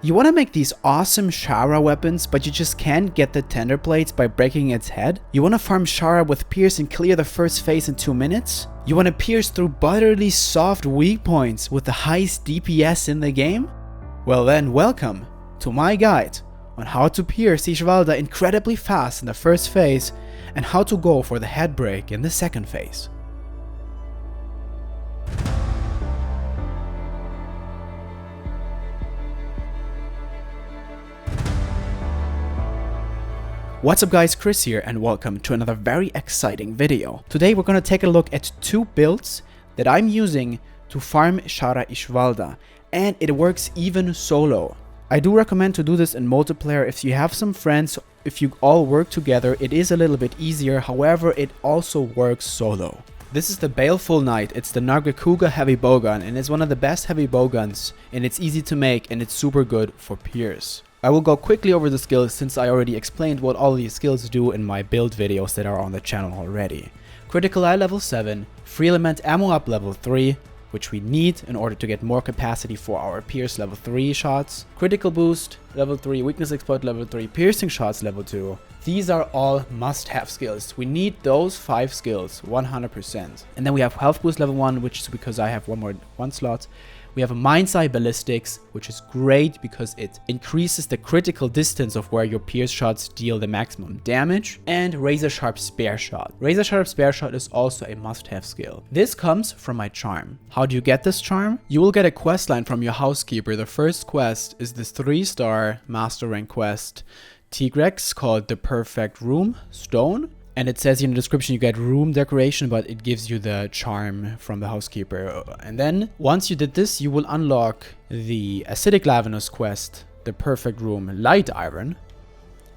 You want to make these awesome Shara weapons, but you just can't get the tender plates by breaking its head? You want to farm Shara with Pierce and clear the first phase in 2 minutes? You want to pierce through butterly soft weak points with the highest DPS in the game? Well then, welcome to my guide on how to pierce Ishvalda incredibly fast in the first phase and how to go for the head break in the second phase. What's up guys, Chris here and welcome to another very exciting video. Today we're going to take a look at 2 builds that I'm using to farm Shara Ishvalda, and it works even solo. I do recommend to do this in multiplayer if you have some friends. If you all work together, it is a little bit easier, however it also works solo. This is the Baleful Knight. It's the Nargacuga heavy bowgun and it's one of the best heavy bowguns, and it's easy to make and it's super good for Pierce. I will go quickly over the skills since I already explained what all these skills do in my build videos that are on the channel already. Critical Eye level 7, Free Element Ammo up level 3, which we need in order to get more capacity for our Pierce level 3 shots. Critical Boost level 3, Weakness Exploit level 3, Piercing Shots level 2. These are all must-have skills. We need those 5 skills 100%. And then we have Health Boost level 1, which is because I have one slot. We have a Mind's Eye Ballistics, which is great because it increases the critical distance of where your Pierce shots deal the maximum damage. And Razor Sharp Spare Shot. Razor Sharp Spare Shot is also a must-have skill. This comes from my charm. How do you get this charm? You will get a quest line from your housekeeper. The first quest is this 3-star master rank quest Tigrex called the Perfect Room Stone. And it says in the description you get room decoration, but it gives you the charm from the housekeeper. And then once you did this, you will unlock the Acidic Lavinus quest, the Perfect Room Light Iron.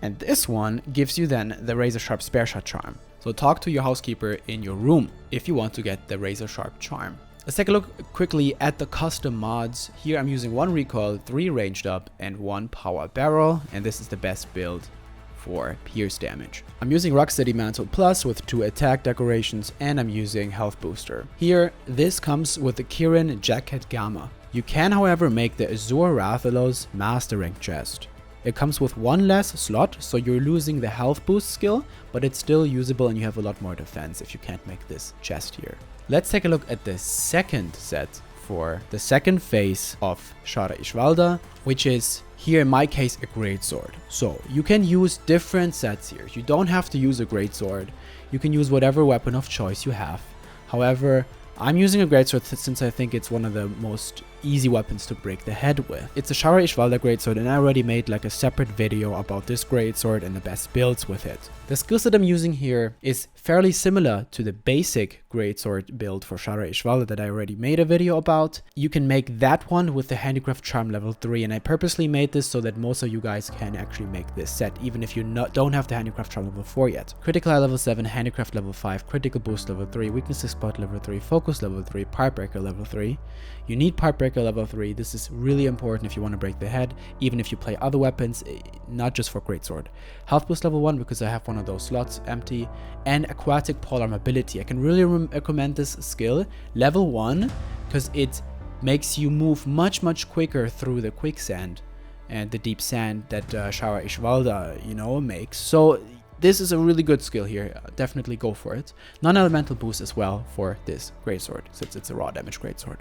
And this one gives you then the Razor Sharp Spare Shot charm. So talk to your housekeeper in your room if you want to get the Razor Sharp charm. Let's take a look quickly at the custom mods. Here I'm using 1 recoil, 3 ranged up, and 1 power barrel. And this is the best build for Pierce damage. I'm using Rocksteady Mantle Plus with 2 attack decorations, and I'm using Health Booster. Here, this comes with the Kirin Jacket Gamma. You can, however, make the Azure Rathalos Master Rank chest. It comes with 1 less slot, so you're losing the health boost skill, but it's still usable and you have a lot more defense if you can't make this chest here. Let's take a look at the second set for the second phase of Shara Ishvalda, which is here in my case a greatsword. So you can use different sets here. You don't have to use a greatsword. You can use whatever weapon of choice you have. However, I'm using a greatsword since I think it's one of the most easy weapons to break the head with. It's a Shara Ishvalda greatsword, and I already made like a separate video about this greatsword and the best builds with it. The skills that I'm using here is fairly similar to the basic greatsword build for Shara Ishvalda that I already made a video about. You can make that one with the Handicraft Charm level 3, and I purposely made this so that most of you guys can actually make this set, even if you don't have the Handicraft Charm level 4 yet. Critical Eye level 7, Handicraft level 5, Critical Boost level 3, Weakness Exploit level 3, Focus level 3, Pipe Breaker level 3. You need Pipe Breaker level 3. This is really important if you want to break the head, even if you play other weapons, not just for greatsword. Health Boost level 1 because I have one of those slots empty, and Aquatic Polar Mobility. I can really recommend this skill level 1 because it makes you move much quicker through the quicksand and the deep sand that Shara Ishvalda, makes. So this is a really good skill here. Definitely go for it. Non-elemental boost as well for this greatsword since it's a raw damage greatsword.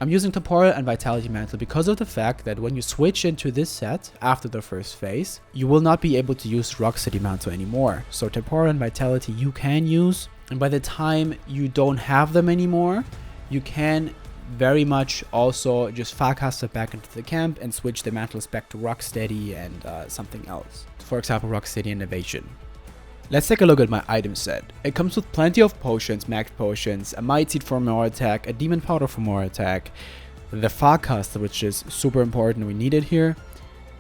I'm using Temporal and Vitality Mantle because of the fact that when you switch into this set after the first phase, you will not be able to use Rocksteady Mantle anymore. So Temporal and Vitality you can use, and by the time you don't have them anymore, you can very much also just Farcaster back into the camp and switch the mantles back to Rocksteady and something else. For example, Rocksteady and Evasion. Let's take a look at my item set. It comes with plenty of potions, max potions, a Might Seed for more attack, a Demon Powder for more attack, the Farcaster, which is super important, we need it here,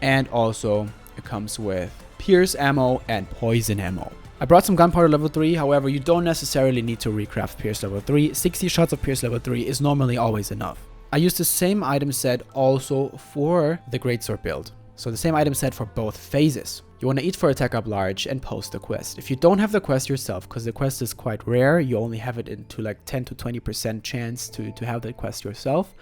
and also it comes with Pierce ammo and Poison ammo. I brought some Gunpowder level 3, however you don't necessarily need to recraft Pierce level 3, 60 shots of Pierce level 3 is normally always enough. I used the same item set also for the Greatsword build. So the same item set for both phases. You want to eat for attack up large and post the quest. If you don't have the quest yourself, because the quest is quite rare, you only have it into like 10 to 20% chance to have the quest yourself,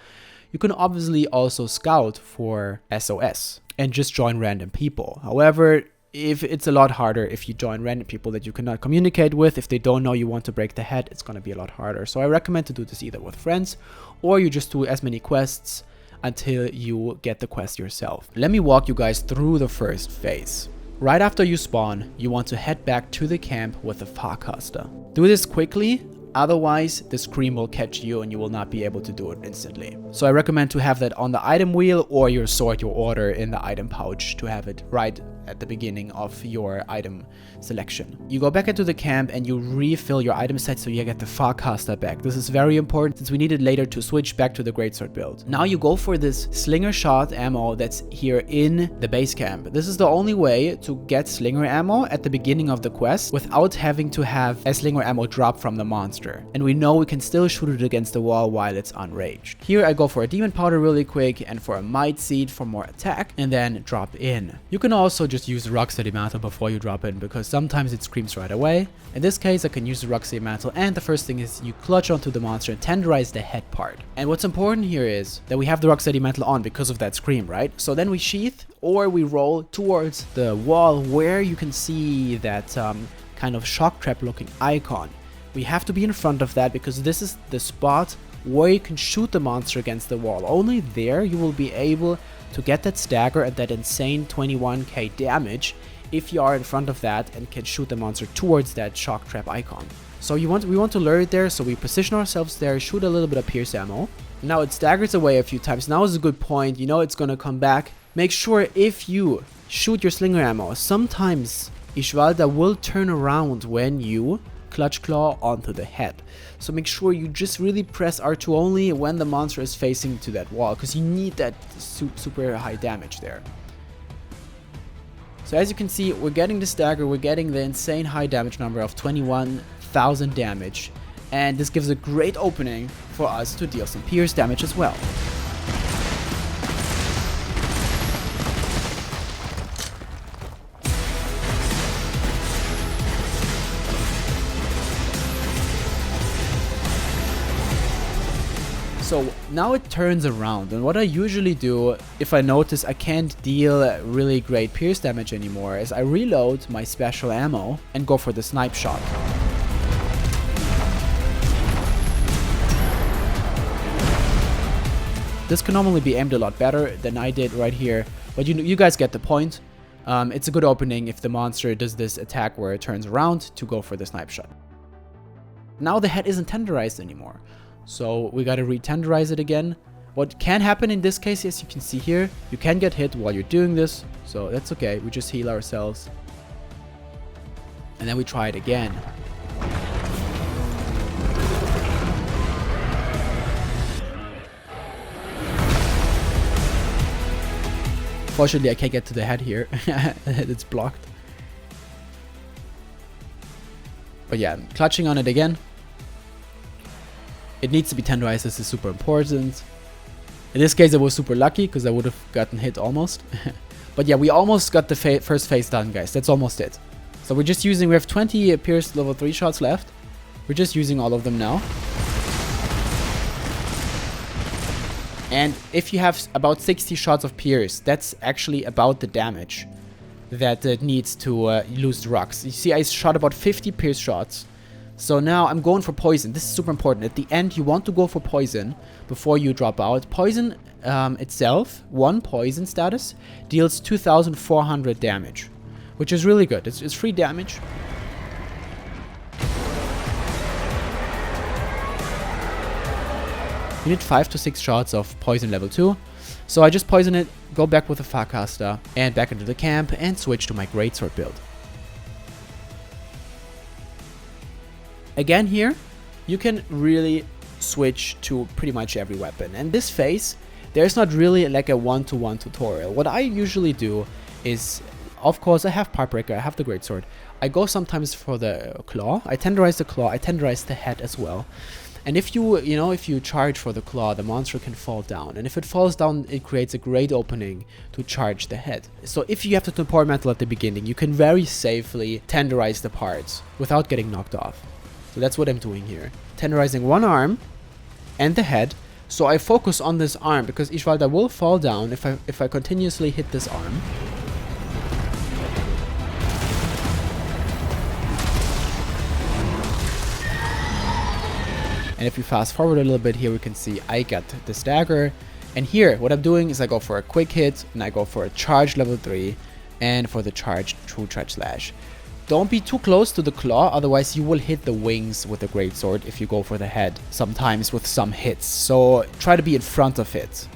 You can obviously also scout for SOS and just join random people. However, if it's a lot harder if you join random people that you cannot communicate with. If they don't know you want to break the head, it's going to be a lot harder. So I recommend to do this either with friends, or you just do as many quests until you get the quest yourself. Let me walk you guys through the first phase. Right after you spawn, you want to head back to the camp with the Farcaster. Do this quickly, otherwise the scream will catch you and you will not be able to do it instantly. So I recommend to have that on the item wheel, or your sort your order in the item pouch to have it right at the beginning of your item selection. You go back into the camp and you refill your item set so you get the Farcaster back. This is very important since we need it later to switch back to the greatsword build. Now you go for this slinger shot ammo that's here in the base camp. This is the only way to get slinger ammo at the beginning of the quest without having to have a slinger ammo drop from the monster. And we know we can still shoot it against the wall while it's unraged. Here I go for a demon powder really quick and for a might seed for more attack, and then drop in. You can also just use the Rocksteady mantle before you drop in, because sometimes it screams right away. In this case I can use the Rocksteady mantle, and the first thing is you clutch onto the monster and tenderize the head part. And what's important here is that we have the Rocksteady mantle on because of that scream, right? So then we sheath, or we roll towards the wall where you can see that kind of shock trap looking icon. We have to be in front of that because this is the spot where you can shoot the monster against the wall. Only there you will be able to get that stagger and that insane 21k damage if you are in front of that and can shoot the monster towards that shock trap icon. So we want to lure it there, so we position ourselves there, shoot a little bit of pierce ammo. Now it staggers away a few times. Now is a good point, you know it's gonna come back. Make sure if you shoot your slinger ammo, sometimes Ishvalda will turn around when you clutch claw onto the head. So make sure you just really press R2 only when the monster is facing to that wall, because you need that super high damage there. So as you can see, we're getting the stagger, we're getting the insane high damage number of 21,000 damage, and this gives a great opening for us to deal some pierce damage as well. So now it turns around, and what I usually do if I notice I can't deal really great pierce damage anymore is I reload my special ammo and go for the snipe shot. This can normally be aimed a lot better than I did right here, but you guys get the point. It's a good opening if the monster does this attack where it turns around to go for the snipe shot. Now the head isn't tenderized anymore, so we gotta re-tenderize it again. What can happen in this case, as you can see here, you can get hit while you're doing this, so that's okay. We just heal ourselves. And then we try it again. Fortunately, I can't get to the head here. It's blocked. But yeah, clutching on it again. It needs to be tenderized. This is super important. In this case, I was super lucky because I would have gotten hit almost. But yeah, we almost got the first phase done, guys. That's almost it. So we're just using, we have 20 pierce level 3 shots left. We're just using all of them now. And if you have about 60 shots of pierce, that's actually about the damage that it needs to lose the rocks. You see, I shot about 50 pierce shots. So now I'm going for poison. This is super important. At the end, you want to go for poison before you drop out. Poison itself, one poison status, deals 2,400 damage, which is really good. It's free damage. You need 5 to 6 shots of poison level 2. So I just poison it, go back with the Farcaster, and back into the camp, and switch to my greatsword build. Again here, you can really switch to pretty much every weapon. And this phase, there's not really like a one-to-one tutorial. What I usually do is, of course, I have Pipe-Breaker, I have the greatsword. I go sometimes for the claw. I tenderize the claw, I tenderize the head as well. And if you charge for the claw, the monster can fall down. And if it falls down, it creates a great opening to charge the head. So if you have the support mantle at the beginning, you can very safely tenderize the parts without getting knocked off. So that's what I'm doing here. Tenderizing one arm and the head, So I focus on this arm because Ishvalda will fall down if I continuously hit this arm. And if we fast forward a little bit here, we can see I get the stagger. And here, what I'm doing is I go for a quick hit, and I go for a charge level 3, and for the charge true charge slash. Don't be too close to the claw, otherwise you will hit the wings with the greatsword if you go for the head, sometimes with some hits. So try to be in front of it.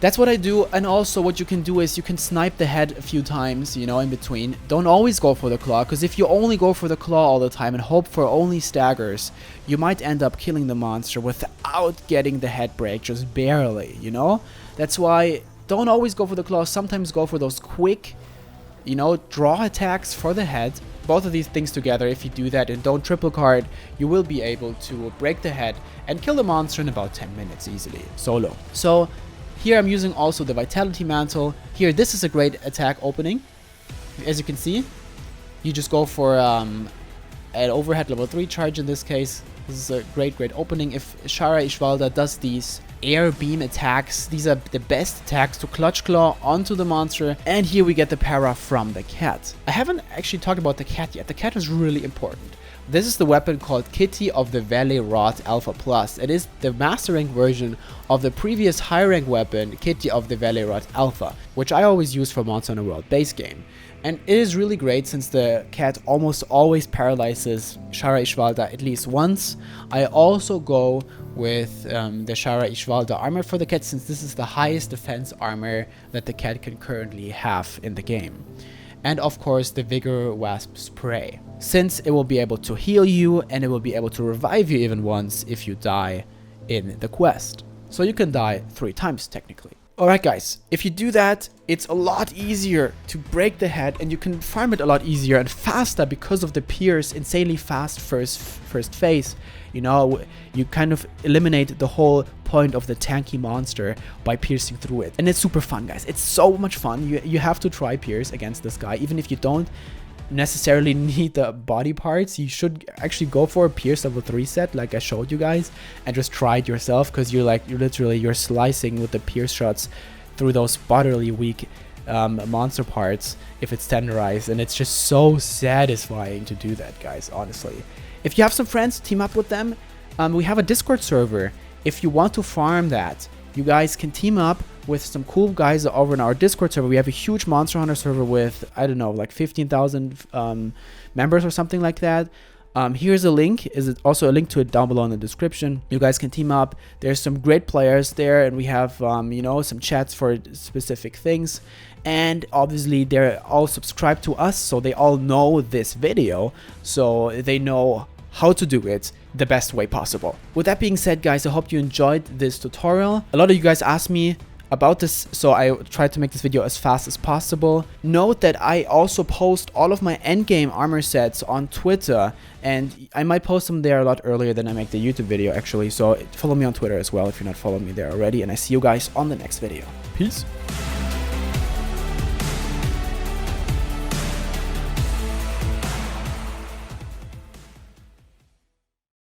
That's what I do, and also what you can do is you can snipe the head a few times, you know, in between. Don't always go for the claw, because if you only go for the claw all the time and hope for only staggers, you might end up killing the monster without getting the head break, just barely, you know? That's why don't always go for the claw, sometimes go for those quick, you know, draw attacks for the head. Both of these things together, if you do that and don't triple card, you will be able to break the head and kill the monster in about 10 minutes easily, solo. So here I'm using also the Vitality Mantle. Here, this is a great attack opening. As you can see, you just go for an overhead level 3 charge in this case. This is a great opening. If Shara Ishvalda does these air beam attacks, these are the best attacks to clutch claw onto the monster. And here we get the para from the cat. I haven't actually talked about the cat yet. The cat is really important. This is the weapon called Kitty of the Valley Rot Alpha Plus. It is the master rank version of the previous high rank weapon, Kitty of the Valley Rot Alpha, which I always use for Monster Hunter World base game. And it is really great since the cat almost always paralyzes Shara Ishvalda at least once. I also go with the Shara Ishvalda armor for the cat, since this is the highest defense armor that the cat can currently have in the game. And of course the Vigor Wasp Spray, since it will be able to heal you and it will be able to revive you even once if you die in the quest. So you can die 3 times technically. Alright guys, if you do that, it's a lot easier to break the head and you can farm it a lot easier and faster because of the Pierce insanely fast first phase. You know, you kind of eliminate the whole point of the tanky monster by piercing through it. And it's super fun, guys. It's so much fun. You have to try Pierce against this guy. Even if you don't necessarily need the body parts, you should actually go for a Pierce level 3 set like I showed you guys and just try it yourself, because you're slicing with the Pierce shots through those bodily weak monster parts if it's tenderized, and it's just so satisfying to do that, guys, honestly. If you have some friends, team up with them. We have a Discord server. If you want to farm that, you guys can team up with some cool guys over in our Discord server. We have a huge Monster Hunter server with, I don't know, like 15,000 members or something like that. Here's a link. Is also a link to it down below in the description. You guys can team up. There's some great players there, and we have you know, some chats for specific things. And obviously they're all subscribed to us, so they all know this video, so they know how to do it the best way possible. With that being said, guys, I hope you enjoyed this tutorial. A lot of you guys asked me about this, so I tried to make this video as fast as possible. Note that I also post all of my endgame armor sets on Twitter, and I might post them there a lot earlier than I make the YouTube video actually, so follow me on Twitter as well if you're not following me there already, and I see you guys on the next video. Peace.